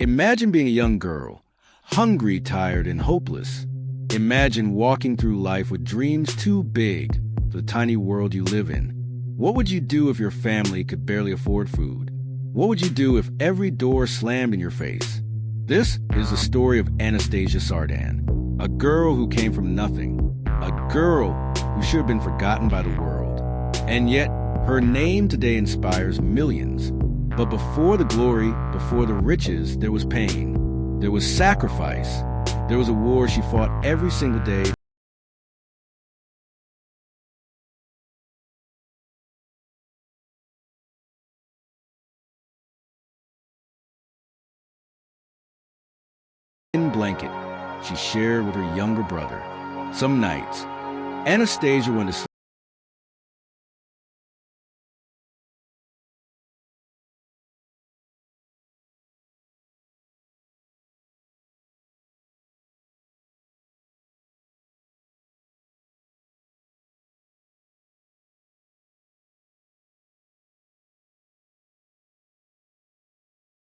Imagine being a young girl, hungry, tired, and hopeless. Imagine walking through life with dreams too big for the tiny world you live in. What would you do if your family could barely afford food? What would you do if every door slammed in your face? This is the story of Anastasia Sartan, a girl who came from nothing, a girl who should have been forgotten by the world. And yet, her name today inspires millions. But before the glory, before the riches, there was pain. There was sacrifice. There was a war she fought every single day. In blanket she shared with her younger brother. Some nights, Anastasia went to sleep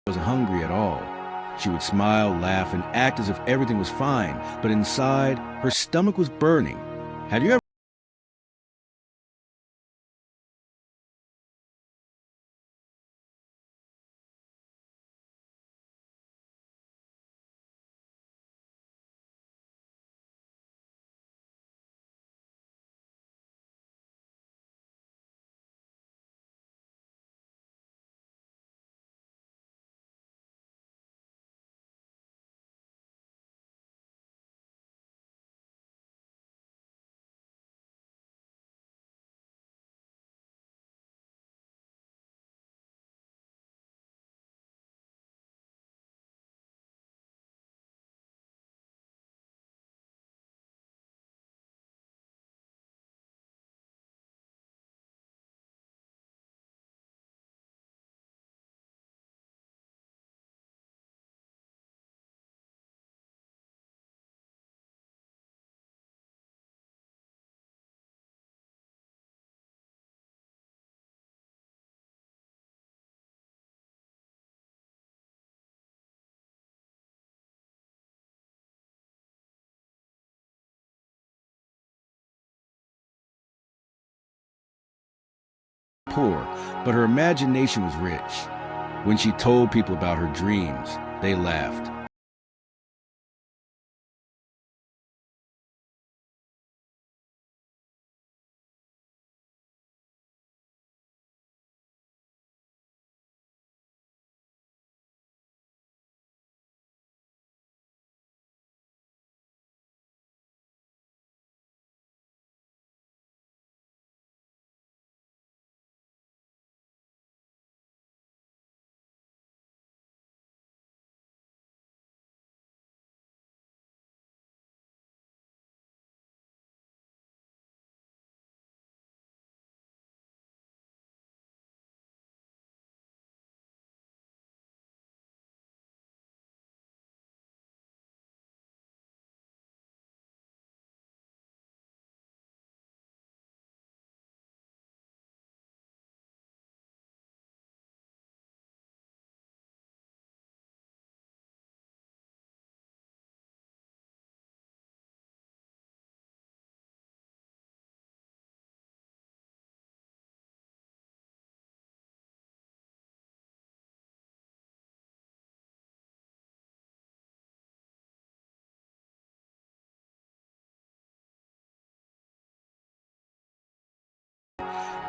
wasn't hungry at all. She would smile, laugh, and act as if everything was fine, but inside, her stomach was burning. Had you ever poor, but her imagination was rich. When she told people about her dreams, they laughed.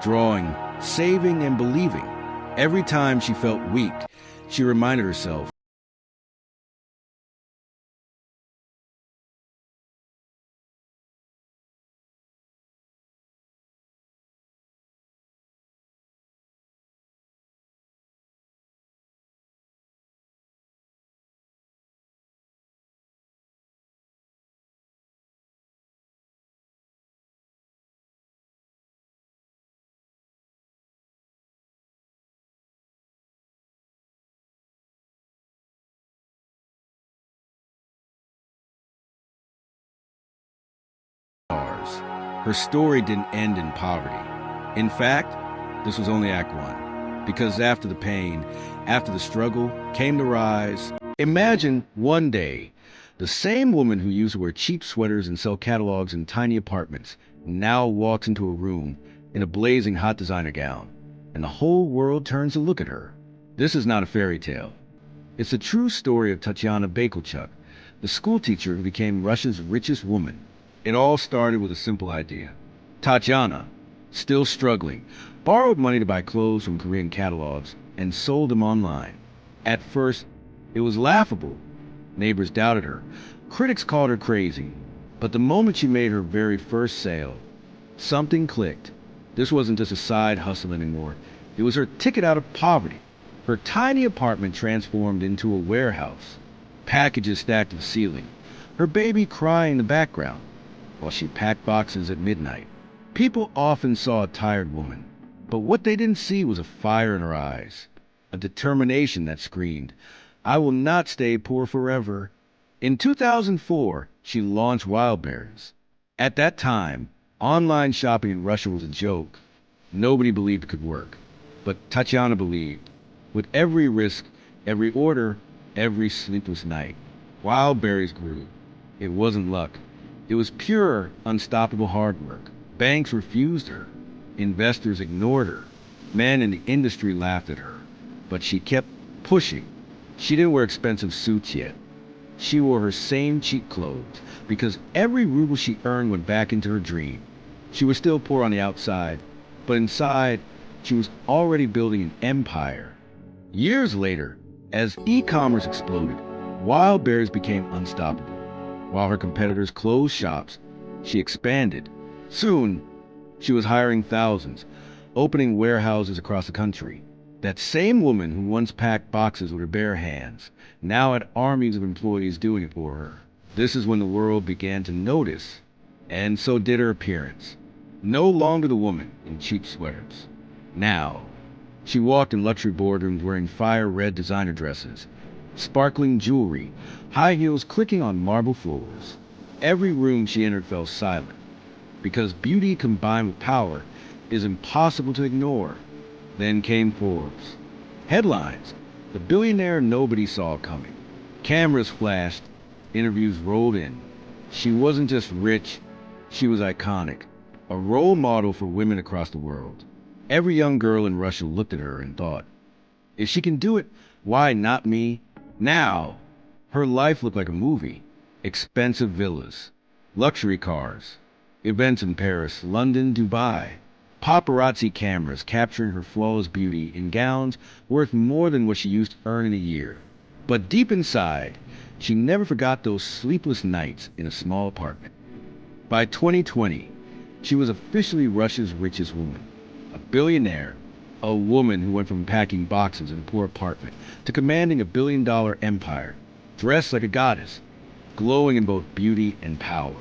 Drawing, saving, and believing. Every time she felt weak, she reminded herself, her story didn't end in poverty. In fact, this was only Act 1. Because after the pain, after the struggle, came the rise, Imagine one day, the same woman who used to wear cheap sweaters and sell catalogs in tiny apartments now walks into a room in a blazing hot designer gown, and the whole world turns to look at her. This is not a fairy tale. It's the true story of Tatiana Bakelchuk, the schoolteacher who became Russia's richest woman. It all started with a simple idea. Tatiana, still struggling, borrowed money to buy clothes from Korean catalogs and sold them online. At first, it was laughable. Neighbors doubted her. Critics called her crazy. But the moment she made her very first sale, something clicked. This wasn't just a side hustle anymore. It was her ticket out of poverty. Her tiny apartment transformed into a warehouse. Packages stacked to the ceiling. Her baby crying in the background while she packed boxes at midnight. People often saw a tired woman, but what they didn't see was a fire in her eyes, a determination that screamed, "I will not stay poor forever." In 2004, she launched Wildberries. At that time, online shopping in Russia was a joke. Nobody believed it could work. But Tatiana believed. With every risk, every order, every sleepless night, Wildberries grew. It wasn't luck. It was pure, unstoppable hard work. Banks refused her. Investors ignored her. Men in the industry laughed at her. But she kept pushing. She didn't wear expensive suits yet. She wore her same cheap clothes because every ruble she earned went back into her dream. She was still poor on the outside, but inside, she was already building an empire. Years later, as e-commerce exploded, Wildberries became unstoppable. While her competitors closed shops, she expanded. Soon, she was hiring thousands, opening warehouses across the country. That same woman who once packed boxes with her bare hands now had armies of employees doing it for her. This is when the world began to notice, and so did her appearance. No longer the woman in cheap sweaters. Now, she walked in luxury boardrooms wearing fire-red designer dresses, sparkling jewelry, high heels clicking on marble floors. Every room she entered fell silent, because beauty combined with power is impossible to ignore. Then came Forbes. Headlines: the billionaire nobody saw coming. Cameras flashed, interviews rolled in. She wasn't just rich, she was iconic, a role model for women across the world. Every young girl in Russia looked at her and thought, if she can do it, why not me? Now, her life looked like a movie. Expensive villas, luxury cars, events in Paris, London, Dubai. Paparazzi cameras capturing her flawless beauty in gowns worth more than what she used to earn in a year. But deep inside, she never forgot those sleepless nights in a small apartment. By 2020, she was officially Russia's richest woman. A billionaire, a woman who went from packing boxes in a poor apartment to commanding a billion-dollar empire, dressed like a goddess, glowing in both beauty and power.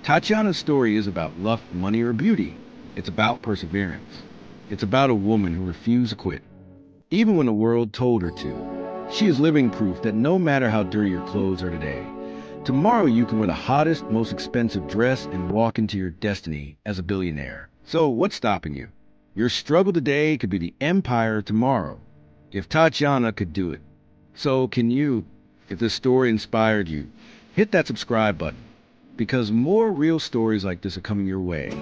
Tatiana's story is about luck, money, or beauty. It's about perseverance. It's about a woman who refused to quit, even when the world told her to. She is living proof that no matter how dirty your clothes are today, tomorrow you can wear the hottest, most expensive dress and walk into your destiny as a billionaire. So what's stopping you? Your struggle today could be the empire tomorrow. If Tatiana could do it, so can you. If this story inspired you, hit that subscribe button, because more real stories like this are coming your way.